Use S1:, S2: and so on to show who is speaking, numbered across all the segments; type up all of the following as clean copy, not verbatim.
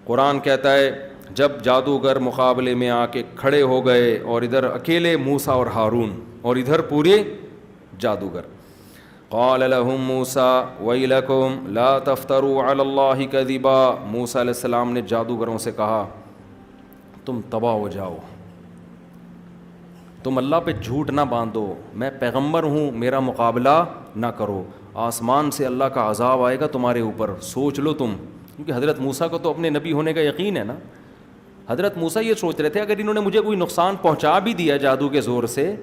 S1: قرآن کہتا ہے جب جادوگر مقابلے میں آ کے کھڑے ہو گئے اور ادھر اکیلے موسیٰ اور ہارون اور ادھر پورے جادوگر. قال لهم موسیٰ ویلکم لا تفتروا علی اللہ کذبا. موسیٰ علیہ السلام نے جادوگروں سے کہا تم تباہ ہو جاؤ, تم اللہ پہ جھوٹ نہ باندھو, میں پیغمبر ہوں, میرا مقابلہ نہ کرو, آسمان سے اللہ کا عذاب آئے گا تمہارے اوپر, سوچ لو تم. کیونکہ حضرت موسیٰ کو تو اپنے نبی ہونے کا یقین ہے نا. حضرت موسیٰ یہ سوچ رہے تھے اگر انہوں نے مجھے کوئی نقصان پہنچا بھی دیا جادو کے زور سے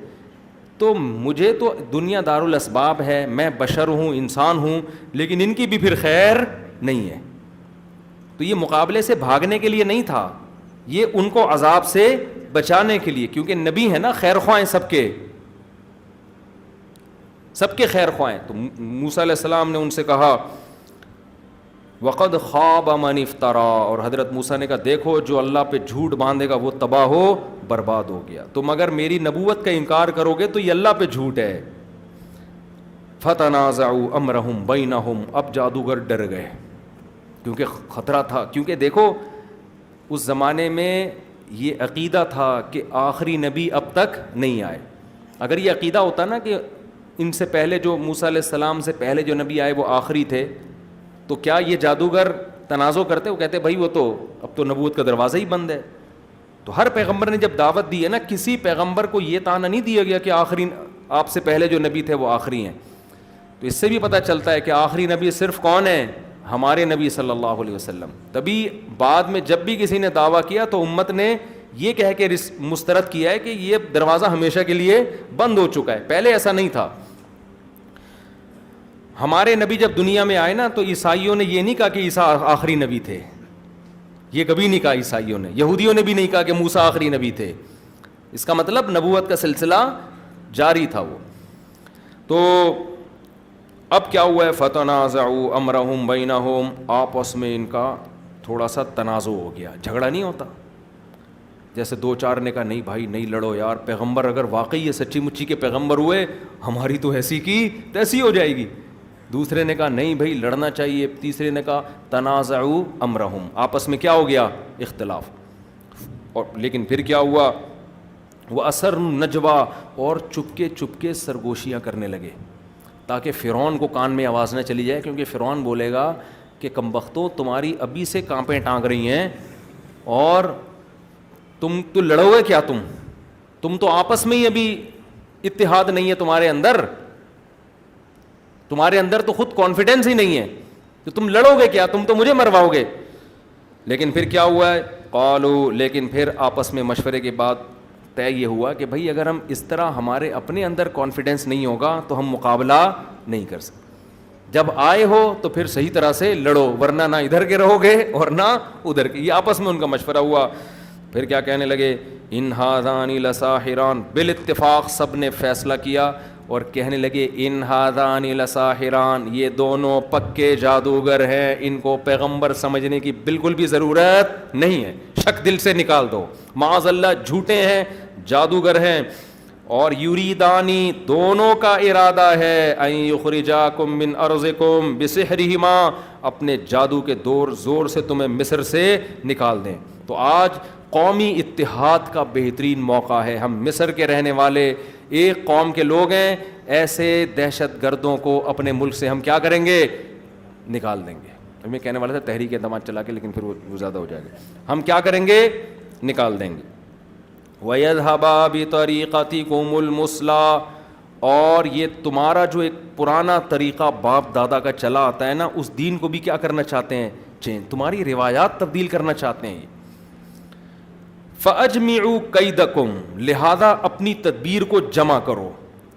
S1: تو مجھے تو دنیا دار الاسباب ہے, میں بشر ہوں, انسان ہوں, لیکن ان کی بھی پھر خیر نہیں ہے. تو یہ مقابلے سے بھاگنے کے لیے نہیں تھا, یہ ان کو عذاب سے بچانے کے لیے, کیونکہ نبی ہے نا, خیر خواہ سب کے خیر خواہ. تو موسیٰ علیہ السلام نے ان سے کہا وقد خاب من افترا, اور حضرت موسیٰ نے کہا دیکھو جو اللہ پہ جھوٹ باندھے گا وہ تباہ ہو برباد ہو گیا. تم اگر میری نبوت کا انکار کرو گے تو یہ اللہ پہ جھوٹ ہے. فتنازعوا امرهم بینہم, اب جادوگر ڈر گئے کیونکہ خطرہ تھا. کیونکہ دیکھو اس زمانے میں یہ عقیدہ تھا کہ آخری نبی اب تک نہیں آئے. اگر یہ عقیدہ ہوتا نا کہ ان سے پہلے جو موسیٰ علیہ السلام سے پہلے جو نبی آئے وہ آخری تھے, تو کیا یہ جادوگر تنازع کرتے؟ وہ کہتے بھائی وہ تو اب تو نبوت کا دروازہ ہی بند ہے. تو ہر پیغمبر نے جب دعوت دی ہے نا, کسی پیغمبر کو یہ طعنہ نہیں دیا گیا کہ آخری آپ سے پہلے جو نبی تھے وہ آخری ہیں. تو اس سے بھی پتہ چلتا ہے کہ آخری نبی صرف کون ہے؟ ہمارے نبی صلی اللہ علیہ وسلم. تبھی بعد میں جب بھی کسی نے دعویٰ کیا تو امت نے یہ کہہ کے مسترد کیا ہے کہ یہ دروازہ ہمیشہ کے لیے بند ہو چکا ہے, پہلے ایسا نہیں تھا. ہمارے نبی جب دنیا میں آئے نا تو عیسائیوں نے یہ نہیں کہا کہ عیسیٰ آخری نبی تھے, یہ کبھی نہیں کہا عیسائیوں نے. یہودیوں نے بھی نہیں کہا کہ موسیٰ آخری نبی تھے. اس کا مطلب نبوت کا سلسلہ جاری تھا وہ. تو اب کیا ہوا ہے؟ فتنازعوا امرهم بینہم, آپس میں ان کا تھوڑا سا تنازع ہو گیا. جھگڑا نہیں ہوتا جیسے دو چار نے کہا نہیں بھائی نہیں لڑو یار, پیغمبر اگر واقعی یہ سچی مچی کے پیغمبر ہوئے ہماری تو ایسی کی تیسی ہو جائے گی. دوسرے نے کہا نہیں بھائی لڑنا چاہیے. تیسرے نے کہا تنازعوا امرهم, آپس میں کیا ہو گیا؟ اختلاف. اور لیکن پھر کیا ہوا؟ وَأَسَرُّوا النَّجْوَىٰ, اور چپکے سرگوشیاں کرنے لگے تاکہ فرعون کو کان میں آواز نہ چلی جائے. کیونکہ فرعون بولے گا کہ کمبختوں تمہاری ابھی سے کانپیں ٹانگ رہی ہیں اور تم تو لڑو گے کیا؟ تم تو آپس میں ہی ابھی اتحاد نہیں ہے تمہارے اندر تو خود کانفیڈنس ہی نہیں ہے, تو تم لڑو گے کیا؟ تم تو مجھے مرواؤ گے. لیکن پھر کیا ہوا ہے؟ قالوا, لیکن پھر آپس میں مشورے کے بعد طے یہ ہوا کہ بھائی اگر ہم اس طرح ہمارے اپنے اندر کانفیڈنس نہیں ہوگا تو ہم مقابلہ نہیں کر سکتے. جب آئے ہو تو پھر صحیح طرح سے لڑو, ورنہ نہ ادھر کے رہو گے اور نہ ادھر کے. یہ آپس میں ان کا مشورہ ہوا. پھر کیا کہنے لگے؟ ان ھذان لساحران, بالاتفاق سب نے فیصلہ کیا اور کہنے لگے ان ھذان لساحران, یہ دونوں پکے جادوگر ہیں, ان کو پیغمبر سمجھنے کی بالکل بھی ضرورت نہیں ہے. شک دل سے نکال دو, معاذ اللہ جھوٹے ہیں, جادوگر ہیں. اور یریدانی, دونوں کا ارادہ ہے, ان یخرجاکم من ارضکم بسحرہما, اپنے جادو کے زور سے تمہیں مصر سے نکال دیں. تو آج قومی اتحاد کا بہترین موقع ہے. ہم مصر کے رہنے والے ایک قوم کے لوگ ہیں, ایسے دہشت گردوں کو اپنے ملک سے ہم کیا کریں گے؟ نکال دیں گے. میں کہنے والا تھا تحریک اعتماد چلا کے, لیکن پھر وہ زیادہ ہو جائے گا. ہم کیا کریں گے؟ نکال دیں گے. وَيَذْهَبَا بِطَرِيقَتِكُمُ الْمُثْلَىٰ, اور یہ تمہارا جو ایک پرانا طریقہ باپ دادا کا چلا آتا ہے نا, اس دین کو بھی کیا کرنا چاہتے ہیں؟ چینج, تمہاری روایات تبدیل کرنا چاہتے ہیں. فَأَجْمِعُوا كَيْدَكُمْ, لہذا اپنی تدبیر کو جمع کرو.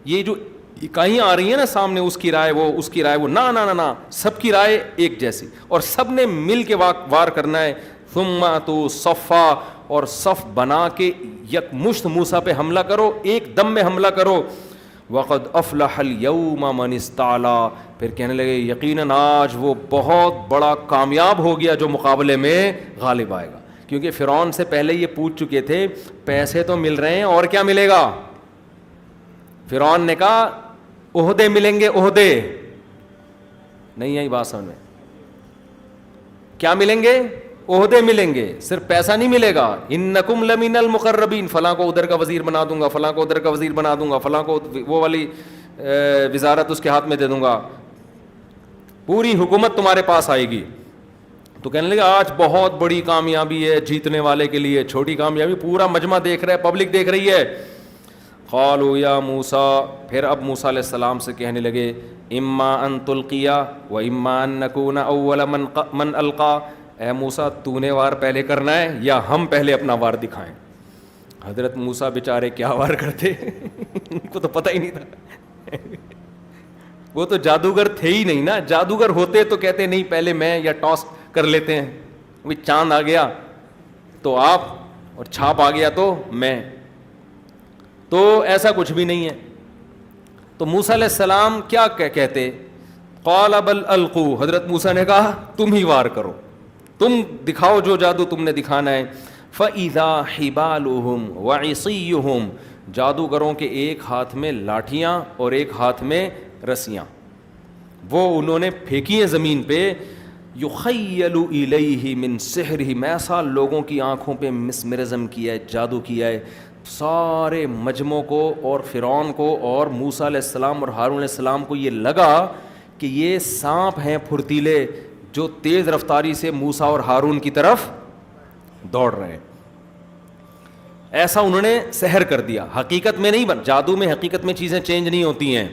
S1: یہ جو اکائیاں آ رہی ہیں نا سامنے, اس کی رائے وہ, اس کی رائے وہ, نہ سب کی رائے ایک جیسی, اور سب نے مل کے وار کرنا ہے. ثُمَّ أَتُوا صَفًّا, اور صف بنا کے یک مشت موسیٰ پہ حملہ کرو, ایک دم میں حملہ کرو. وَقَدْ أَفْلَحَ الْيَوْمَ مَنِ اسْتَعْلَىٰ, پھر کہنے لگے یقیناً آج وہ بہت بڑا کامیاب ہو گیا جو مقابلے میں غالب آئے گا. کیونکہ فرعون سے پہلے یہ پوچھ چکے تھے پیسے تو مل رہے ہیں اور کیا ملے گا؟ فرعون نے کہا عہدے ملیں گے, عہدے نہیں آئی بات سمجھ میں, کیا ملیں گے؟ عہدے ملیں گے, صرف پیسہ نہیں ملے گا. انکم لمن المقربین, فلاں کو ادھر کا وزیر بنا دوں گا, فلاں کو ادھر کا وزیر بنا دوں گا, فلاں کو وہ والی وزارت اس کے ہاتھ میں دے دوں گا, پوری حکومت تمہارے پاس آئے گی. تو کہنے لگے آج بہت بڑی کامیابی ہے جیتنے والے کے لیے, چھوٹی کامیابی پورا مجمع دیکھ رہا ہے, پبلک دیکھ رہی ہے. قالوا یا موسیٰ, پھر اب موسیٰ علیہ السلام سے کہنے لگے اما ان تلقیا و اما ان نکون اول من القا, اے موسیٰ تو نے وار پہلے کرنا ہے یا ہم پہلے اپنا وار دکھائیں. حضرت موسیٰ بیچارے کیا وار کرتے, ان کو تو پتہ ہی نہیں تھا, وہ تو جادوگر تھے ہی نہیں نا. جادوگر ہوتے تو کہتے نہیں پہلے میں, یا ٹاس کر لیتے ہیں, وہ چاند آ گیا تو آپ, اور چھاپ آ گیا تو میں. تو ایسا کچھ بھی نہیں ہے. تو موسیٰ علیہ السلام کیا کہتے, قال بل القوا, حضرت موسیٰ نے کہا تم ہی وار کرو, تم دکھاؤ جو جادو تم نے دکھانا ہے. فَإِذَا حِبَالُهُمْ وَعِصِيُّهُمْ, جادوگروں کے ایک ہاتھ میں لاٹھیاں اور ایک ہاتھ میں رسیاں, وہ انہوں نے پھینکی ہیں زمین پہ. يُخَيَّلُ إِلَيْهِ مِن سِحْرِهِمْ, ایسا لوگوں کی آنکھوں پہ مسمرزم کیا ہے, جادو کیا ہے. سارے مجموع کو اور فرعون کو اور موسیٰ علیہ السلام اور ہارون علیہ السلام کو یہ لگا کہ یہ سانپ ہیں پھرتیلے جو تیز رفتاری سے موسیٰ اور ہارون کی طرف دوڑ رہے ہیں. ایسا انہوں نے سحر کر دیا. حقیقت میں نہیں, جادو میں حقیقت میں چیزیں چینج نہیں ہوتی ہیں,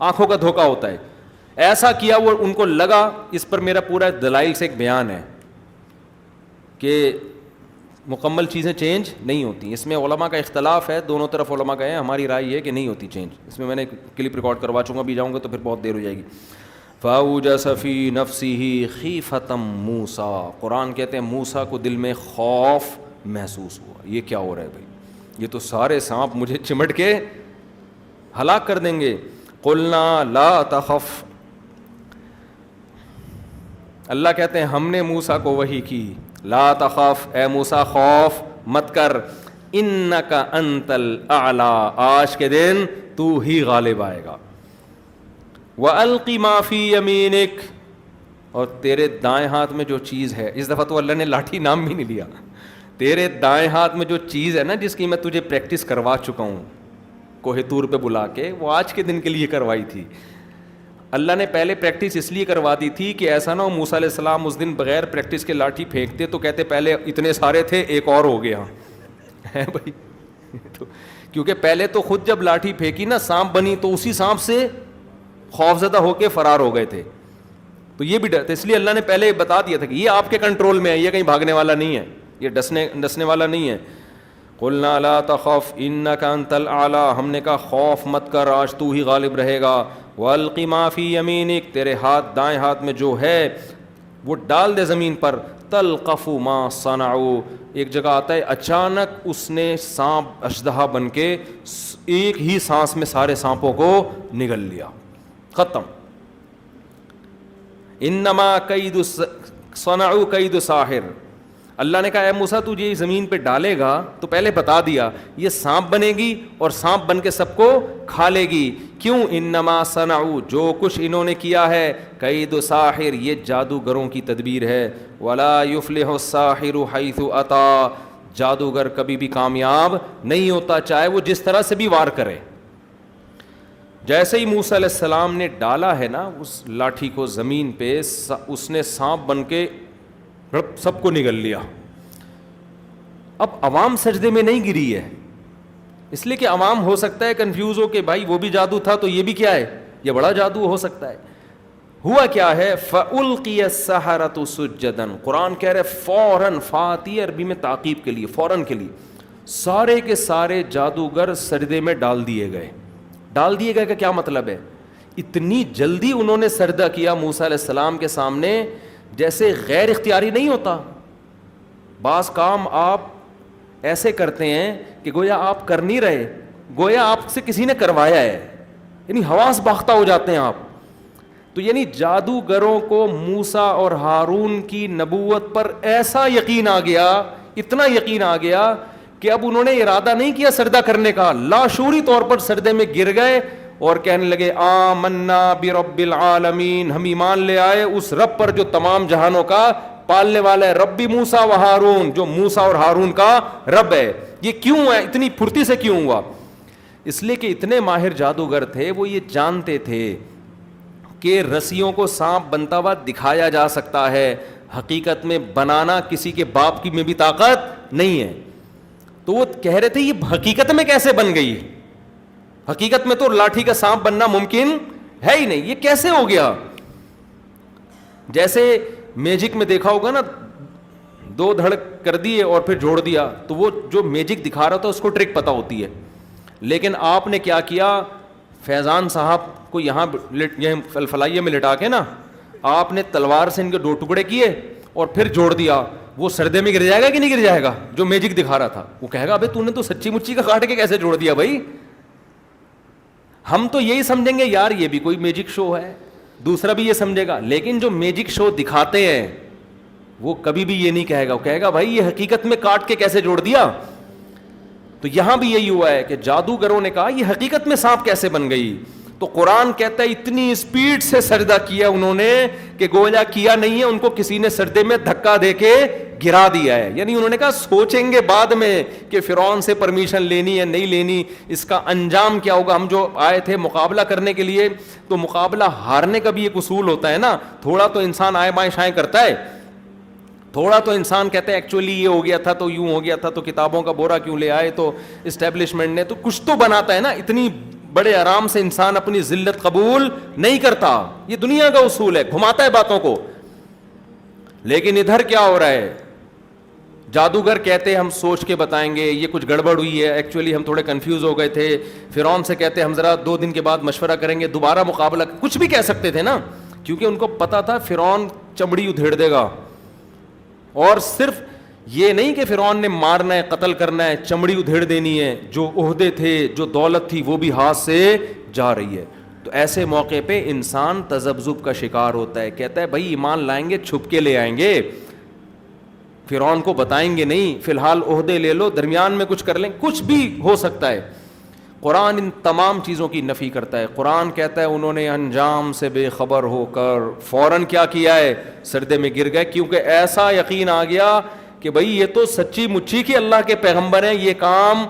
S1: آنکھوں کا دھوکہ ہوتا ہے. ایسا کیا وہ ان کو لگا. اس پر میرا پورا دلائل سے ایک بیان ہے کہ مکمل چیزیں چینج نہیں ہوتی. اس میں علماء کا اختلاف ہے, دونوں طرف علماء گئے ہیں. ہماری رائے یہ ہے کہ نہیں ہوتی چینج. اس میں نے کلپ ریکارڈ کروا چکا بھی جاؤں گا تو پھر بہت دیر ہو جائے گی. فَأَوْجَسَ فِي نَفْسِهِ خِيفَةً مُوسَىٰ, قرآن کہتے ہیں موسیٰ کو دل میں خوف محسوس ہوا. یہ کیا ہو رہا ہے بھائی, یہ تو سارے سانپ مجھے چمٹ کے ہلاک کر دیں گے. قُلْنَا لَا تَخَفْ, اللہ کہتے ہیں ہم نے موسیٰ کو وحی کی, لا تخف, اے موسیٰ خوف مت کر, انک انت الاعلی, آج کے دن تو ہی غالب آئے گا. وَأَلْقِ مَا فِي يَمِينِكَ, اور تیرے دائیں ہاتھ میں جو چیز ہے, اس دفعہ تو اللہ نے لاٹھی نام بھی نہیں لیا, تیرے دائیں ہاتھ میں جو چیز ہے نا جس کی میں تجھے پریکٹس کروا چکا ہوں کوہ طور پہ بلا کے, وہ آج کے دن کے لیے کروائی تھی. اللہ نے پہلے پریکٹس اس لیے کروا دی تھی کہ ایسا نہ ہو موسیٰ علیہ السلام اس دن بغیر پریکٹس کے لاٹھی پھینکتے تو کہتے پہلے اتنے سارے تھے ایک اور ہو گیا ہے بھائی. تو کیونکہ پہلے تو خود جب لاٹھی پھینکی نا سانپ بنی تو اسی سانپ سے خوفزدہ ہو کے فرار ہو گئے تھے. تو یہ بھی ڈر تھا, اس لیے اللہ نے پہلے بتا دیا تھا کہ یہ آپ کے کنٹرول میں ہے, یہ کہیں بھاگنے والا نہیں ہے, یہ ڈسنے والا نہیں ہے. قُلْنَا لَا تَخَفْ إِنَّكَ أَنْتَ الْأَعْلَىٰ, ہم نے کہا خوف مت کر, آج تو ہی غالب رہے گا. وَأَلْقِ مَا فِي يَمِينِكَ, تیرے ہاتھ دائیں ہاتھ میں جو ہے وہ ڈال دے زمین پر. تَلْقَفُ مَا صَنَعُوا, ایک جگہ آتا ہے اچانک اس نے سانپ اشدہا بن کے ایک ہی سانس میں سارے سانپوں کو نگل لیا, ختم. انما کید صنعوا کید ساحر, اللہ نے کہا اے موسیٰ تو یہ زمین پہ ڈالے گا تو پہلے بتا دیا یہ سانپ بنے گی اور سانپ بن کے سب کو کھا لے گی. کیوں, انما صنعوا, جو کچھ انہوں نے کیا ہے, کید ساحر, یہ جادوگروں کی تدبیر ہے. ولا یفلح الساحر حیث اتی, جادوگر کبھی بھی کامیاب نہیں ہوتا چاہے وہ جس طرح سے بھی وار کرے. جیسے ہی موسیٰ علیہ السلام نے ڈالا ہے نا اس لاٹھی کو زمین پہ, اس نے سانپ بن کے سب کو نگل لیا. اب عوام سجدے میں نہیں گری ہے, اس لیے کہ عوام ہو سکتا ہے کنفیوز ہو کہ بھائی وہ بھی جادو تھا تو یہ بھی کیا ہے, یہ بڑا جادو ہو سکتا ہے. ہوا کیا ہے, فَأُلْقِيَ السَّحَرَةُ سُجَّدًا, قرآن کہہ رہے فوراً, فاتی عربی میں تعقیب کے لیے, فوراً کے لیے سارے کے سارے جادوگر سجدے میں ڈال دیے گئے. ڈال دیے گئے کا کیا مطلب ہے, اتنی جلدی انہوں نے سجدہ کیا موسیٰ علیہ السلام کے سامنے جیسے غیر اختیاری نہیں ہوتا. بعض کام آپ ایسے کرتے ہیں کہ گویا آپ کر نہیں رہے, گویا آپ سے کسی نے کروایا ہے, یعنی حواس باختہ ہو جاتے ہیں آپ. تو یعنی جادوگروں کو موسیٰ اور ہارون کی نبوت پر ایسا یقین آ گیا, اتنا یقین آ گیا کہ اب انہوں نے ارادہ نہیں کیا سجدہ کرنے کا, لاشعوری طور پر سجدے میں گر گئے اور کہنے لگے آمنا برب العالمین, ہم ایمان لے آئے اس رب پر جو تمام جہانوں کا پالنے والا ہے، ربی موسیٰ و ہارون، جو موسیٰ اور ہارون کا رب ہے. یہ کیوں ہے؟ اتنی پھرتی سے کیوں ہوا؟ اس لیے کہ اتنے ماہر جادوگر تھے، وہ یہ جانتے تھے کہ رسیوں کو سانپ بنتا ہوا دکھایا جا سکتا ہے، حقیقت میں بنانا کسی کے باپ کی میں بھی طاقت نہیں ہے. تو وہ کہہ رہے تھے یہ حقیقت میں کیسے بن گئی؟ حقیقت میں تو لاٹھی کا سانپ بننا ممکن ہے ہی نہیں، یہ کیسے ہو گیا؟ جیسے میجک میں دیکھا ہوگا نا، 2 دھڑک کر دیے اور پھر جوڑ دیا، تو وہ جو میجک دکھا رہا تھا اس کو ٹرک پتہ ہوتی ہے. لیکن آپ نے کیا کیا؟ فیضان صاحب کو یہاں فلائیے میں لٹا کے نا، آپ نے تلوار سے ان کے 2 ٹکڑے کیے اور پھر جوڑ دیا. وہ سردے میں گر جائے گا کہ نہیں گر جائے گا؟ جو میجک دکھا رہا تھا وہ کہے گا ابے تو نے تو سچی مچی کا کاٹ کے کیسے جوڑ دیا بھائی؟ ہم تو یہی سمجھیں گے یار یہ بھی کوئی میجک شو ہے، دوسرا بھی یہ سمجھے گا. لیکن جو میجک شو دکھاتے ہیں وہ کبھی بھی یہ نہیں کہے گا، وہ کہے گا بھائی یہ حقیقت میں کاٹ کے کیسے جوڑ دیا. تو یہاں بھی یہی ہوا ہے کہ جادوگروں نے کہا یہ حقیقت میں سانپ کیسے بن گئی. تو قرآن کہتا ہے اتنی اسپیڈ سے سجدہ کیا انہوں نے کہ گویا کیا نہیں ہے، ان کو کسی نے سجدے میں دھکا دے کے گرا دیا ہے. یعنی انہوں نے کہا سوچیں گے بعد میں کہ فرعون سے پرمیشن لینی ہے نہیں لینی، اس کا انجام کیا ہوگا. ہم جو آئے تھے مقابلہ کرنے کے لیے، تو مقابلہ ہارنے کا بھی ایک اصول ہوتا ہے نا. تھوڑا تو انسان آئے بائیں شائیں کرتا ہے، تھوڑا تو انسان کہتا ہے ایکچولی یہ ہو گیا تھا تو یوں ہو گیا تھا، تو کتابوں کا بورا کیوں لے آئے، تو اسٹیبلشمنٹ نے تو کچھ تو بناتا ہے نا. اتنی بڑے آرام سے انسان اپنی ذلت قبول نہیں کرتا، یہ دنیا کا اصول ہے، گھماتا ہے باتوں کو. لیکن ادھر کیا ہو رہا ہے؟ جادوگر کہتے ہم سوچ کے بتائیں گے، یہ کچھ گڑبڑ ہوئی ہے، ایکچولی ہم تھوڑے کنفیوز ہو گئے تھے. فرعون سے کہتے ہم ذرا 2 دن کے بعد مشورہ کریں گے، دوبارہ مقابلہ، کچھ بھی کہہ سکتے تھے نا، کیونکہ ان کو پتا تھا فرعون چمڑی ادھیڑ دے گا. اور صرف یہ نہیں کہ فرعون نے مارنا ہے، قتل کرنا ہے، چمڑی ادھیڑ دینی ہے، جو عہدے تھے، جو دولت تھی وہ بھی ہاتھ سے جا رہی ہے. تو ایسے موقع پہ انسان تذبذب کا شکار ہوتا ہے، کہتا ہے بھائی ایمان لائیں گے چھپ کے لے آئیں گے، فرعون کو بتائیں گے نہیں، فی الحال عہدے لے لو، درمیان میں کچھ کر لیں، کچھ بھی ہو سکتا ہے. قرآن ان تمام چیزوں کی نفی کرتا ہے. قرآن کہتا ہے انہوں نے انجام سے بے خبر ہو کر فوراً کیا کیا ہے؟ سردے میں گر گئے، کیونکہ ایسا یقین آ گیا کہ بھائی یہ تو سچی مچی کی اللہ کے پیغمبر ہیں، یہ کام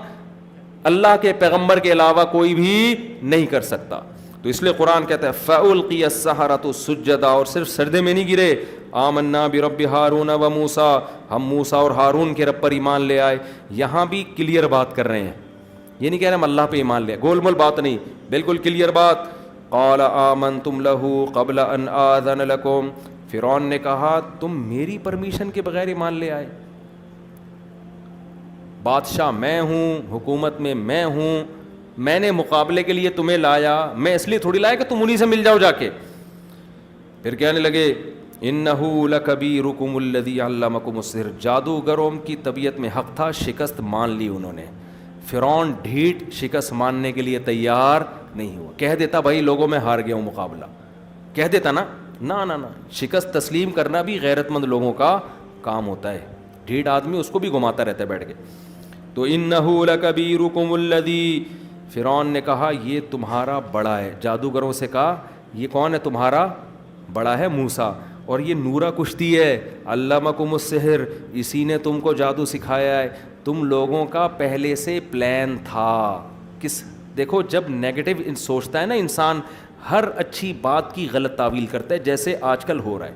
S1: اللہ کے پیغمبر کے علاوہ کوئی بھی نہیں کر سکتا. تو اس لیے قرآن کہتا ہے فَأُلْقِيَ السَّحَرَةُ سُجَّدًا، اور صرف سردے میں نہیں گرے. آمنا برب ہارون و موسیٰ، ہم موسیٰ اور ہارون کے رب پر ایمان لے آئے. یہاں بھی کلیئر بات کر رہے ہیں، یہ نہیں کہہ رہے ہم اللہ پہ ایمان لے، گول مول بات نہیں، بالکل کلیئر بات. قال آمنتم لہ قبل ان آذن لکم، فرعون نے کہا تم میری پرمیشن کے بغیر ایمان لے آئے؟ بادشاہ میں ہوں، حکومت میں ہوں، میں نے مقابلے کے لیے تمہیں لایا، میں اس لیے تھوڑی لایا کہ تم انہی سے مل جاؤ جا کے. پھر کہنے لگے انہ لکبیرکم الذی علمکم السحر، جادوگروں کی طبیعت میں حق تھا، شکست مان لی انہوں نے. فرعون ڈھیٹ شکست ماننے کے لیے تیار نہیں ہوا. کہہ دیتا بھائی لوگوں میں ہار گیا ہوں مقابلہ، کہہ دیتا نا، نہ شکست تسلیم کرنا بھی غیرت مند لوگوں کا کام ہوتا ہے. ڈھیٹ آدمی اس کو بھی گھماتا رہتا ہے بیٹھ کے. تو انہ لکبیرکم الذی، فرعون نے کہا یہ تمہارا بڑا ہے، جادوگروں سے کہا یہ کون ہے تمہارا بڑا ہے؟ موسیٰ. اور یہ نورا کشتی ہے، علمکم السحر، اسی نے تم کو جادو سکھایا ہے. تم لوگوں کا پہلے سے پلان تھا. دیکھو جب نیگیٹو سوچتا ہے نا انسان، ہر اچھی بات کی غلط تعویل کرتا ہے، جیسے آج کل ہو رہا ہے.